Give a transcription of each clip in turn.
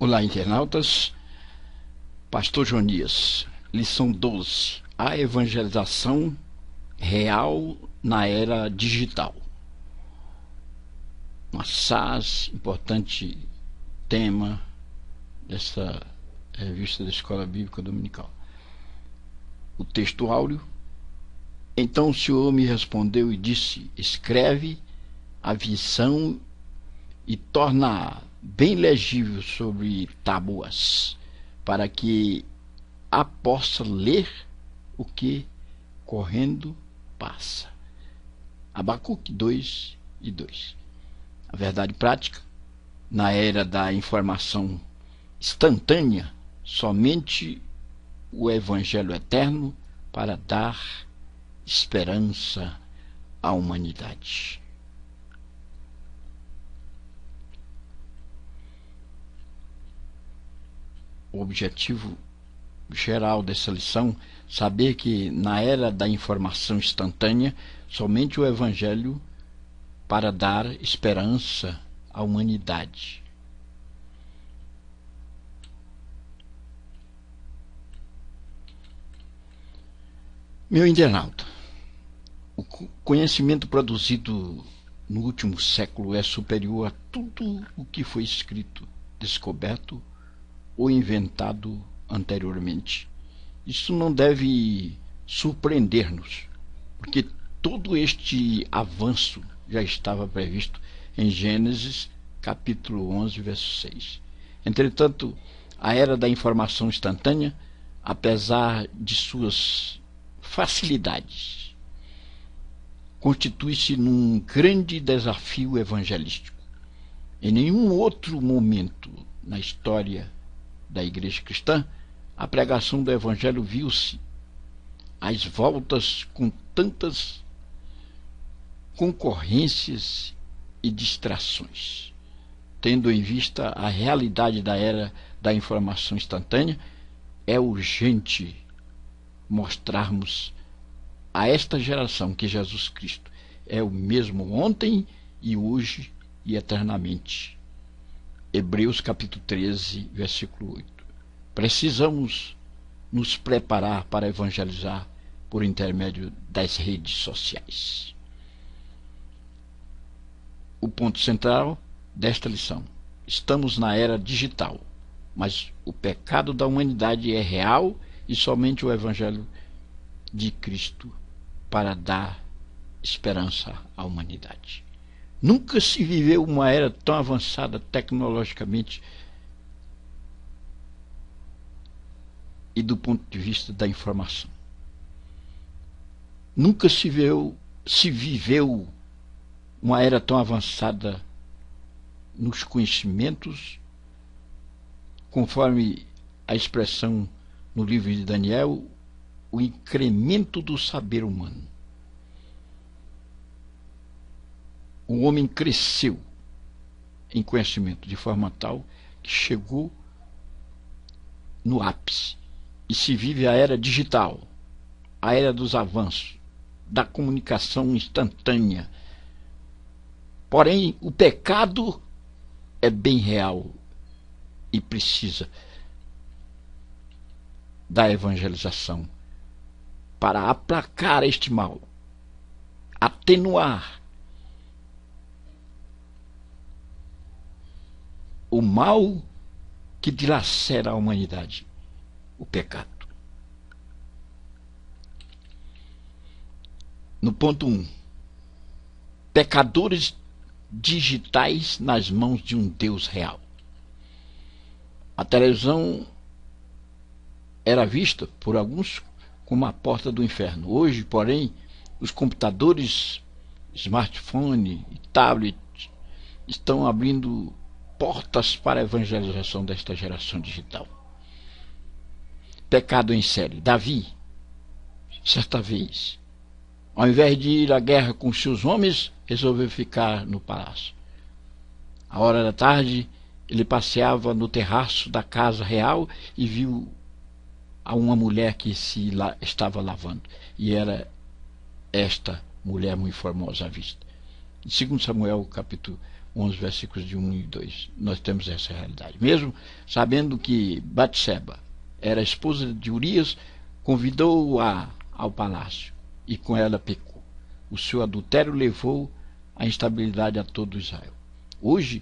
Olá, internautas. Pastor Jonias, lição 12. A evangelização real na era digital. Um assaz, importante tema dessa revista da Escola Bíblica Dominical. O texto áureo. Então o Senhor me respondeu e disse: escreve a visão e torna bem legível sobre tábuas, para que a possa ler o que correndo passa. Abacuque 2:2. A verdade prática: na era da informação instantânea, somente o Evangelho eterno para dar esperança à humanidade. O objetivo geral dessa lição: saber que na era da informação instantânea, somente o Evangelho para dar esperança à humanidade. Meu internauta, o conhecimento produzido no último século é superior a tudo o que foi escrito, descoberto ou inventado anteriormente. Isso não deve surpreender-nos, porque todo este avanço já estava previsto em Gênesis capítulo 11, verso 6. Entretanto, a era da informação instantânea, apesar de suas facilidades, constitui-se num grande desafio evangelístico. Em nenhum outro momento na história da Igreja Cristã, a pregação do Evangelho viu-se às voltas com tantas concorrências e distrações. Tendo em vista a realidade da era da informação instantânea, é urgente mostrarmos a esta geração que Jesus Cristo é o mesmo ontem e hoje e eternamente. Hebreus capítulo 13, versículo 8. Precisamos nos preparar para evangelizar por intermédio das redes sociais. O ponto central desta lição: estamos na era digital, mas o pecado da humanidade é real e somente o Evangelho de Cristo para dar esperança à humanidade. Nunca se viveu uma era tão avançada tecnologicamente e do ponto de vista da informação. Nunca se viveu uma era tão avançada nos conhecimentos, conforme a expressão no livro de Daniel, o incremento do saber humano. O homem cresceu em conhecimento de forma tal que chegou no ápice. E se vive a era digital, a era dos avanços, da comunicação instantânea. Porém, o pecado é bem real e precisa da evangelização para aplacar este mal, atenuar o mal que dilacera a humanidade, o pecado. No ponto 1, pecadores digitais nas mãos de um Deus real. A televisão era vista por alguns como a porta do inferno. Hoje, porém, os computadores, smartphone e tablet estão abrindo portas para a evangelização desta geração digital. Pecado em série. Davi, certa vez, ao invés de ir à guerra com seus homens, resolveu ficar no palácio. À hora da tarde, ele passeava no terraço da casa real e viu a uma mulher que estava lavando. E era esta mulher muito formosa à vista. Em 2 Samuel, capítulo 11, versículos de 1 e 2. Nós temos essa realidade. Mesmo sabendo que Batseba era esposa de Urias, convidou-a ao palácio e com ela pecou. O seu adultério levou a instabilidade a todo Israel. Hoje,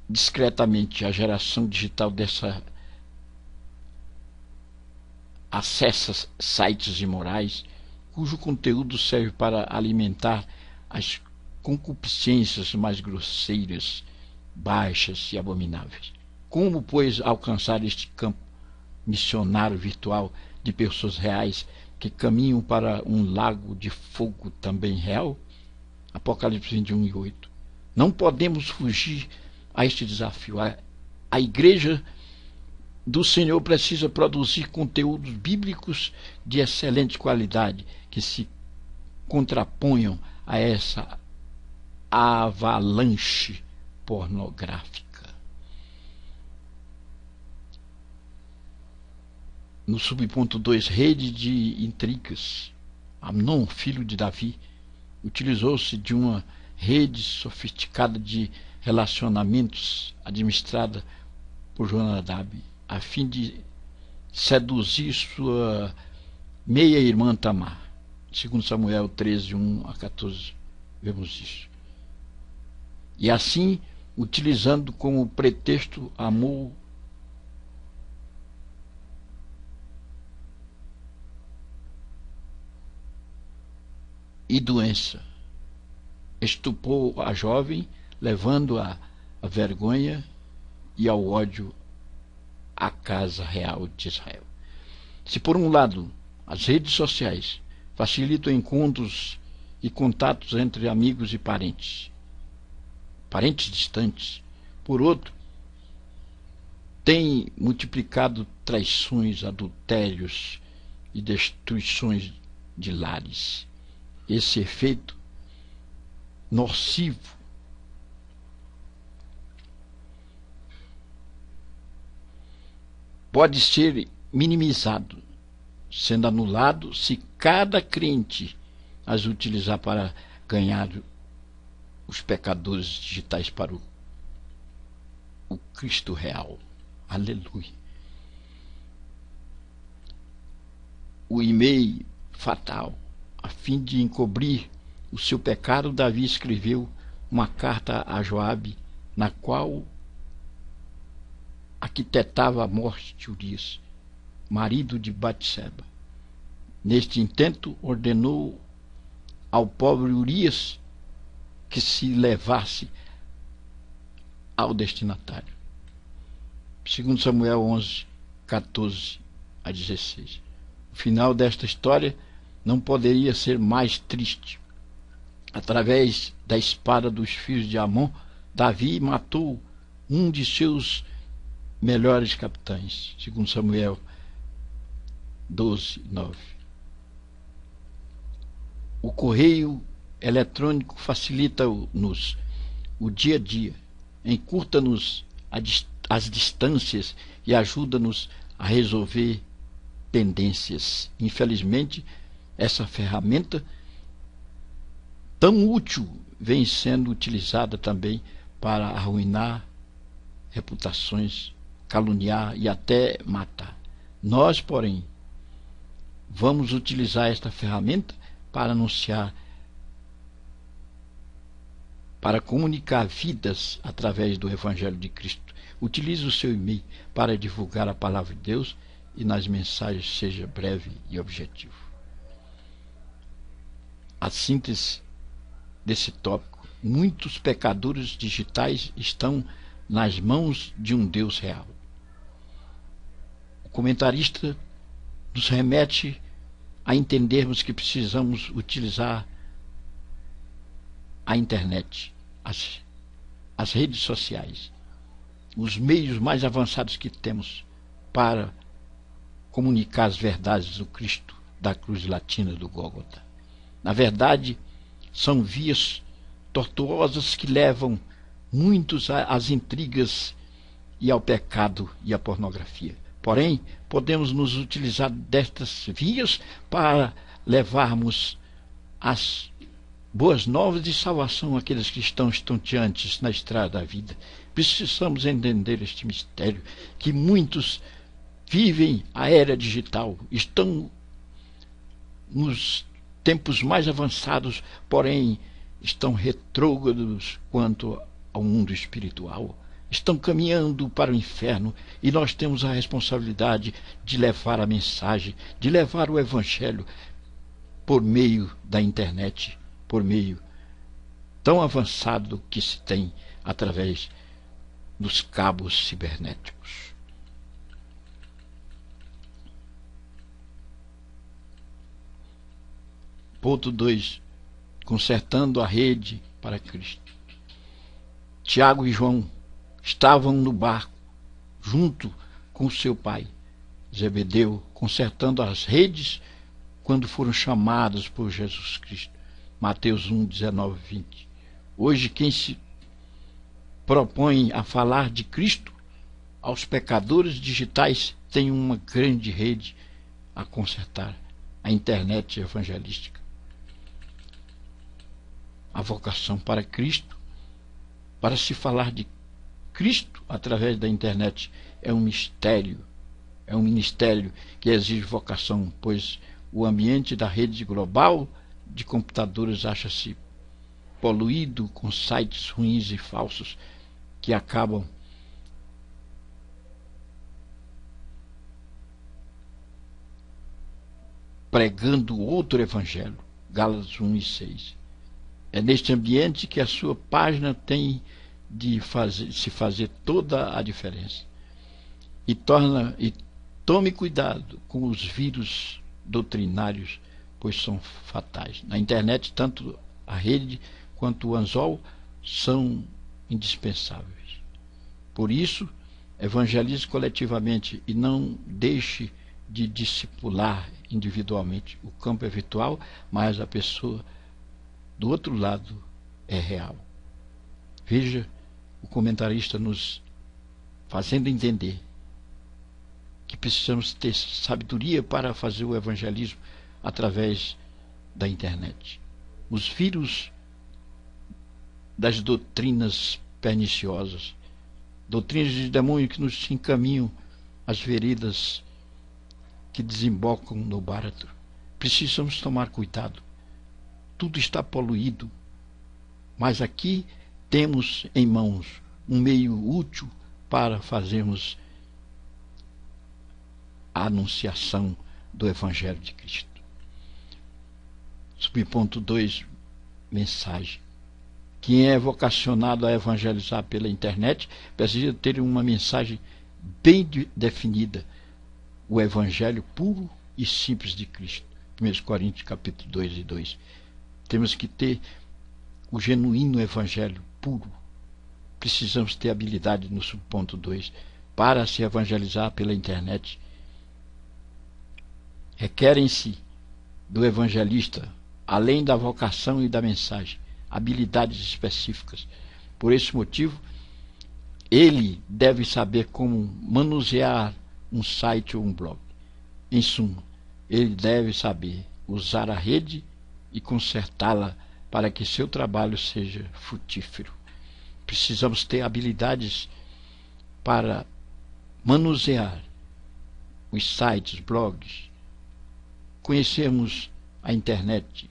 discretamente, a geração digital dessa acessa sites imorais cujo conteúdo serve para alimentar as concupiscências mais grosseiras, baixas e abomináveis. Como, pois, alcançar este campo missionário virtual de pessoas reais que caminham para um lago de fogo também real? Apocalipse 21 e 8. Não podemos fugir a este desafio. A igreja do Senhor precisa produzir conteúdos bíblicos de excelente qualidade que se contraponham a essa avalanche pornográfica. No subponto 2, rede de intrigas. Amnon, filho de Davi, utilizou-se de uma rede sofisticada de relacionamentos administrada por Jonadab, a fim de seduzir sua meia-irmã Tamar. Segundo Samuel 13, 1 a 14, vemos isso. E assim, utilizando como pretexto amor e doença, estupou a jovem, levando-a à vergonha e ao ódio à casa real de Israel. Se por um lado as redes sociais facilitam encontros e contatos entre amigos e parentes distantes, por outro, tem multiplicado traições, adultérios e destruições de lares. Esse efeito nocivo pode ser minimizado, sendo anulado se cada crente as utilizar para ganhar os pecadores digitais para o Cristo real. Aleluia. O e-mail fatal. A fim de encobrir o seu pecado, Davi escreveu uma carta a Joabe, na qual arquitetava a morte de Urias, marido de Batseba. Neste intento, ordenou ao pobre Urias que se levasse ao destinatário. Segundo Samuel 11, 14 a 16. O final desta história não poderia ser mais triste. Através da espada dos filhos de Amon, Davi matou um de seus melhores capitães, segundo Samuel 12, 9. O correio eletrônico facilita-nos o dia a dia, encurta-nos as distâncias e ajuda-nos a resolver pendências. Infelizmente, essa ferramenta tão útil vem sendo utilizada também para arruinar reputações, caluniar e até matar. Nós, porém, vamos utilizar esta ferramenta para anunciar, para comunicar vidas através do Evangelho de Cristo. Utilize o seu e-mail para divulgar a palavra de Deus e nas mensagens seja breve e objetivo. A síntese desse tópico: muitos pecadores digitais estão nas mãos de um Deus real. O comentarista nos remete a entendermos que precisamos utilizar a internet, as redes sociais, os meios mais avançados que temos para comunicar as verdades do Cristo da cruz latina do Gólgota. Na verdade, são vias tortuosas que levam muitos às intrigas e ao pecado e à pornografia. Porém, podemos nos utilizar destas vias para levarmos boas novas de salvação àqueles que estão estonteantes na estrada da vida. Precisamos entender este mistério, que muitos vivem a era digital, estão nos tempos mais avançados, porém estão retrógrados quanto ao mundo espiritual. Estão caminhando para o inferno e nós temos a responsabilidade de levar a mensagem, de levar o evangelho por meio da internet, por meio tão avançado que se tem através dos cabos cibernéticos. Ponto 2. Consertando a rede para Cristo. Tiago e João estavam no barco, junto com seu pai, Zebedeu, consertando as redes quando foram chamados por Jesus Cristo. Mateus 1, 19, 20. Hoje, quem se propõe a falar de Cristo aos pecadores digitais tem uma grande rede a consertar, a internet evangelística. A vocação para Cristo, para se falar de Cristo através da internet, é um mistério, é um ministério que exige vocação, pois o ambiente da rede global de computadores acha-se poluído com sites ruins e falsos que acabam pregando outro evangelho. Gálatas 1 e 6. É neste ambiente que a sua página tem de se fazer toda a diferença. E tome cuidado com os vírus doutrinários, pois são fatais. Na internet, tanto a rede quanto o anzol são indispensáveis. Por isso, evangelize coletivamente e não deixe de discipular individualmente. O campo é virtual, mas a pessoa do outro lado é real. Veja o comentarista nos fazendo entender que precisamos ter sabedoria para fazer o evangelismo através da internet. Os vírus das doutrinas perniciosas, doutrinas de demônio que nos encaminham às veredas que desembocam no báratro. Precisamos tomar cuidado. Tudo está poluído, mas aqui temos em mãos um meio útil para fazermos a anunciação do Evangelho de Cristo. Subponto 2, mensagem. Quem é vocacionado a evangelizar pela internet precisa ter uma mensagem bem definida, o Evangelho puro e simples de Cristo. 1 Coríntios capítulo 2 e 2. Temos que ter o genuíno Evangelho puro. Precisamos ter habilidade no subponto 2 para se evangelizar pela internet. Requerem-se do evangelista, além da vocação e da mensagem, habilidades específicas. Por esse motivo, ele deve saber como manusear um site ou um blog. Em suma, ele deve saber usar a rede e consertá-la para que seu trabalho seja frutífero. Precisamos ter habilidades para manusear os sites, blogs, conhecermos a internet,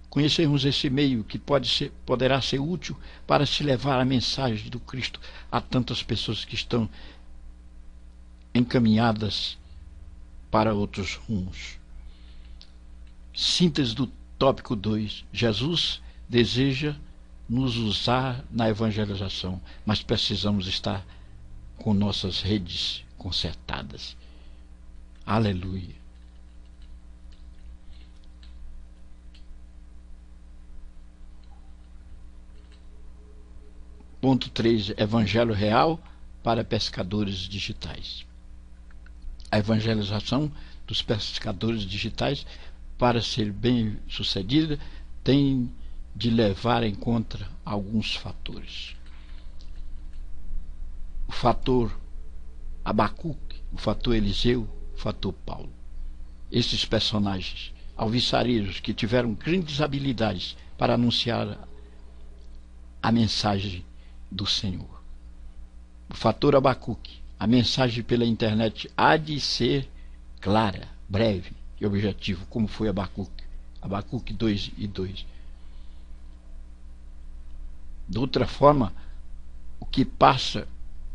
conhecermos esse meio que poderá ser útil para se levar a mensagem do Cristo a tantas pessoas que estão encaminhadas para outros rumos. Síntese do tópico 2. Jesus deseja nos usar na evangelização, mas precisamos estar com nossas redes consertadas. Aleluia. Ponto 3. Evangelho real para pescadores digitais. A evangelização dos pescadores digitais, para ser bem sucedida, tem de levar em conta alguns fatores. O fator Abacuque, o fator Eliseu, o fator Paulo. Esses personagens alviçareiros que tiveram grandes habilidades para anunciar a mensagem do Senhor. O fator Abacuque. A mensagem pela internet há de ser clara, breve e objetiva, como foi Abacuque. Abacuque 2:2. De outra forma, o que passa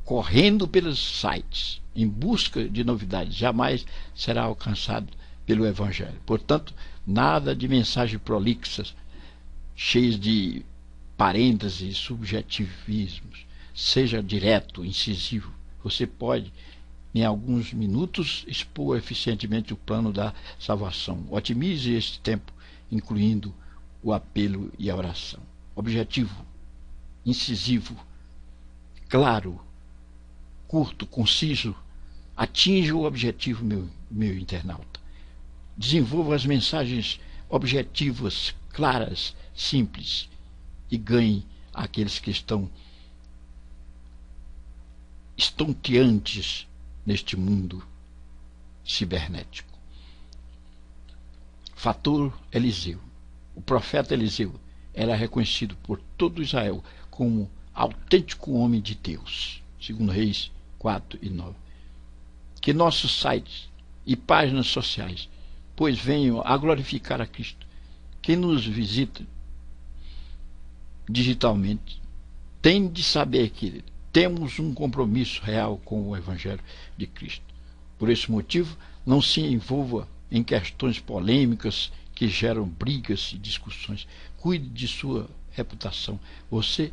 correndo pelos sites em busca de novidades jamais será alcançado pelo Evangelho. Portanto, nada de mensagens prolixas, cheias de parênteses e subjetivismos. Seja direto, incisivo. Você pode, em alguns minutos, expor eficientemente o plano da salvação. Otimize este tempo, incluindo o apelo e a oração. Objetivo, incisivo, claro, curto, conciso. Atinja o objetivo, meu internauta. Desenvolva as mensagens objetivas, claras, simples, e ganhe aqueles que estão estonteantes neste mundo cibernético. Fator Eliseu. O profeta Eliseu era reconhecido por todo Israel como autêntico homem de Deus. 2 Reis 4:9. Que nossos sites e páginas sociais, pois, venham a glorificar a Cristo. Quem nos visita digitalmente tem de saber que temos um compromisso real com o Evangelho de Cristo. Por esse motivo, não se envolva em questões polêmicas que geram brigas e discussões. Cuide de sua reputação. Você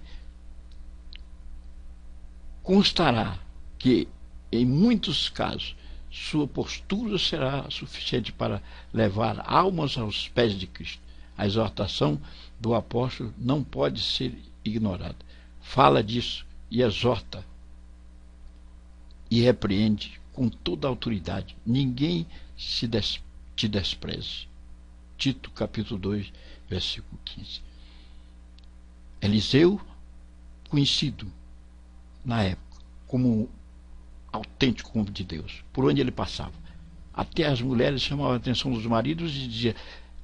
constará que, em muitos casos, sua postura será suficiente para levar almas aos pés de Cristo. A exortação do apóstolo não pode ser ignorada. Fala disso e exorta e repreende com toda a autoridade. Ninguém te despreze. Tito capítulo 2, versículo 15. Eliseu, conhecido na época como autêntico homem de Deus, por onde ele passava, até as mulheres chamavam a atenção dos maridos e diziam: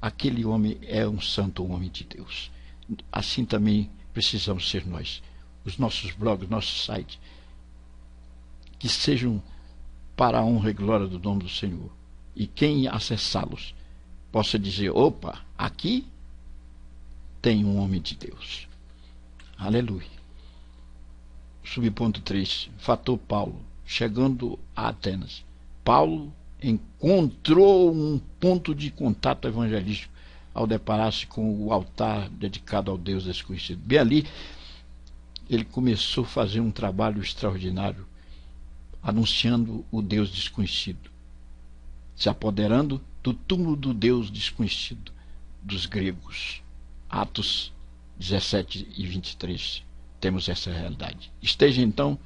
aquele homem é um santo homem de Deus. Assim também precisamos ser nós. Os nossos blogs, nossos sites, que sejam para a honra e glória do nome do Senhor. E quem acessá-los possa dizer: opa, aqui tem um homem de Deus. Aleluia. Subponto 3. Fator Paulo. Chegando a Atenas, Paulo encontrou um ponto de contato evangelístico ao deparar-se com o altar dedicado ao Deus desconhecido. Bem ali, ele começou a fazer um trabalho extraordinário, anunciando o Deus desconhecido, se apoderando do túmulo do Deus desconhecido dos gregos. Atos 17:23. Temos essa realidade. Esteja então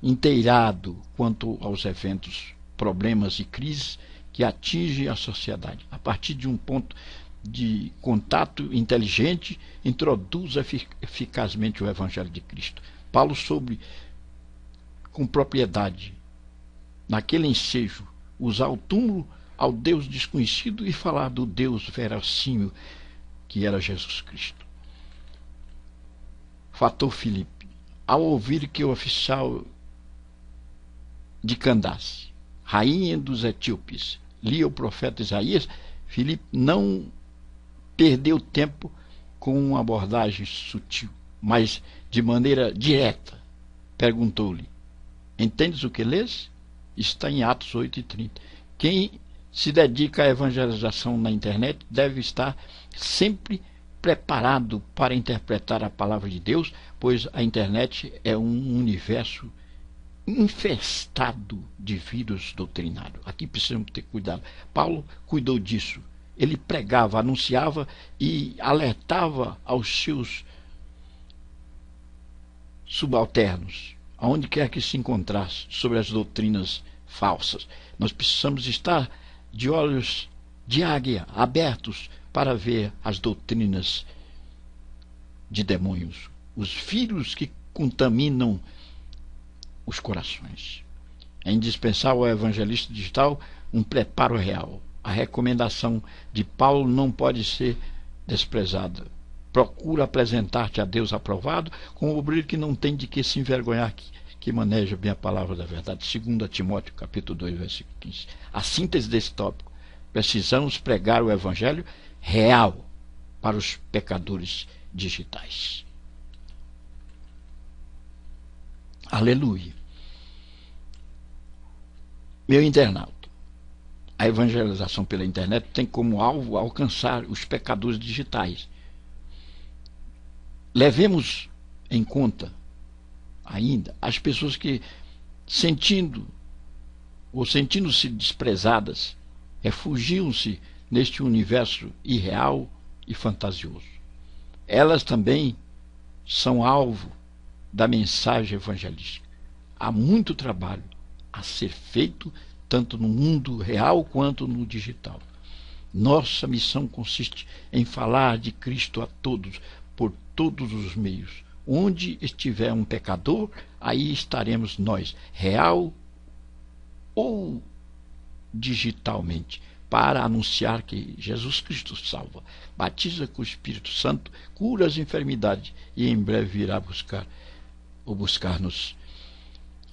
inteirado quanto aos eventos, problemas e crises que atingem a sociedade. A partir de um ponto de contato inteligente, introduz eficazmente o Evangelho de Cristo. Paulo soube com propriedade, naquele ensejo, usar o túmulo ao Deus desconhecido e falar do Deus verossímil que era Jesus Cristo. Fator Filipe. Ao ouvir que o oficial de Candace, rainha dos etíopes, lia o profeta Isaías, Filipe não perdeu tempo com uma abordagem sutil, mas de maneira direta. Perguntou-lhe: entendes o que lês? Está em Atos 8:30. Quem se dedica à evangelização na internet deve estar sempre preparado para interpretar a palavra de Deus, pois a internet é um universo infestado de vírus doutrinário. Aqui precisamos ter cuidado. Paulo cuidou disso. Ele pregava, anunciava e alertava aos seus subalternos, aonde quer que se encontrasse, sobre as doutrinas falsas. Nós precisamos estar de olhos de águia abertos para ver as doutrinas de demônios, os vírus que contaminam os corações. É indispensável ao evangelista digital um preparo real. A recomendação de Paulo não pode ser desprezada. Procura apresentar-te a Deus aprovado, como obreiro que não tem de que se envergonhar, que maneja bem a palavra da verdade. 2 Timóteo, capítulo 2, versículo 15. A síntese desse tópico: precisamos pregar o evangelho real para os pecadores digitais. Aleluia. Meu internauta, a evangelização pela internet tem como alvo alcançar os pecadores digitais. Levemos em conta ainda as pessoas que, sentindo-se desprezadas, refugiam-se neste universo irreal e fantasioso. Elas também são alvo da mensagem evangelística. Há muito trabalho a ser feito, tanto no mundo real quanto no digital. Nossa missão consiste em falar de Cristo a todos, por todos os meios. Onde estiver um pecador, aí estaremos nós, real ou digitalmente, para anunciar que Jesus Cristo salva, batiza com o Espírito Santo, cura as enfermidades e em breve virá buscar-nos.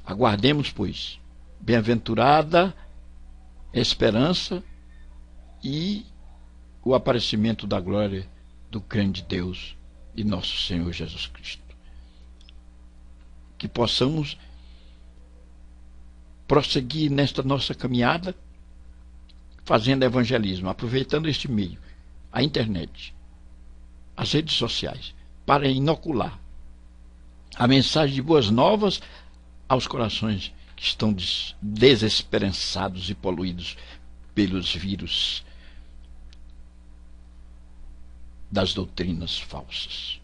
Aguardemos, pois, bem-aventurada esperança e o aparecimento da glória do grande Deus e nosso Senhor Jesus Cristo. Que possamos prosseguir nesta nossa caminhada, fazendo evangelismo, aproveitando este meio, a internet, as redes sociais, para inocular a mensagem de boas novas aos corações que estão desesperançados e poluídos pelos vírus das doutrinas falsas.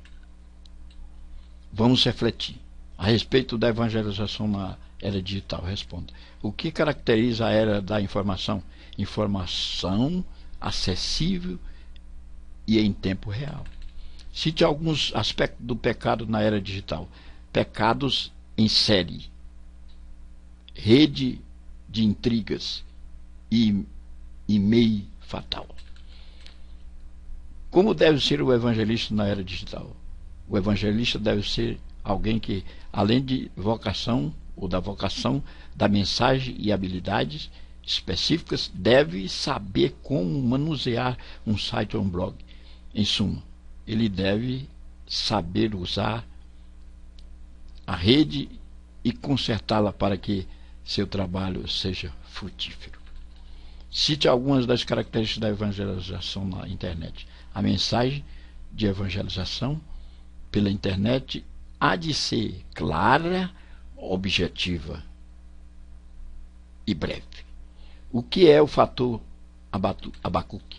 Vamos refletir a respeito da evangelização na era digital. Responda: o que caracteriza a era da informação? Informação acessível e em tempo real. Cite alguns aspectos do pecado na era digital: pecados em série, rede de intrigas e e-mail fatal. Como deve ser o evangelista na era digital? O evangelista deve ser alguém que, além de vocação ou da vocação da mensagem e habilidades específicas, deve saber como manusear um site ou um blog. Em suma, ele deve saber usar a rede e consertá-la para que seu trabalho seja frutífero. Cite algumas das características da evangelização na internet. A mensagem de evangelização pela internet há de ser clara, objetiva e breve. O que é o fator Abacuque?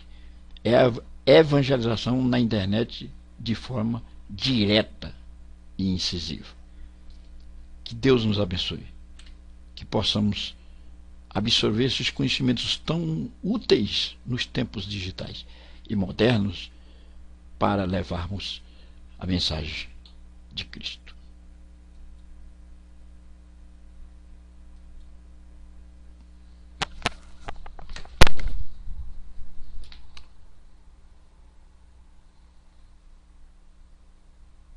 É a evangelização na internet de forma direta e incisiva. Que Deus nos abençoe, que possamos absorver esses conhecimentos tão úteis nos tempos digitais e modernos para levarmos a mensagem de Cristo.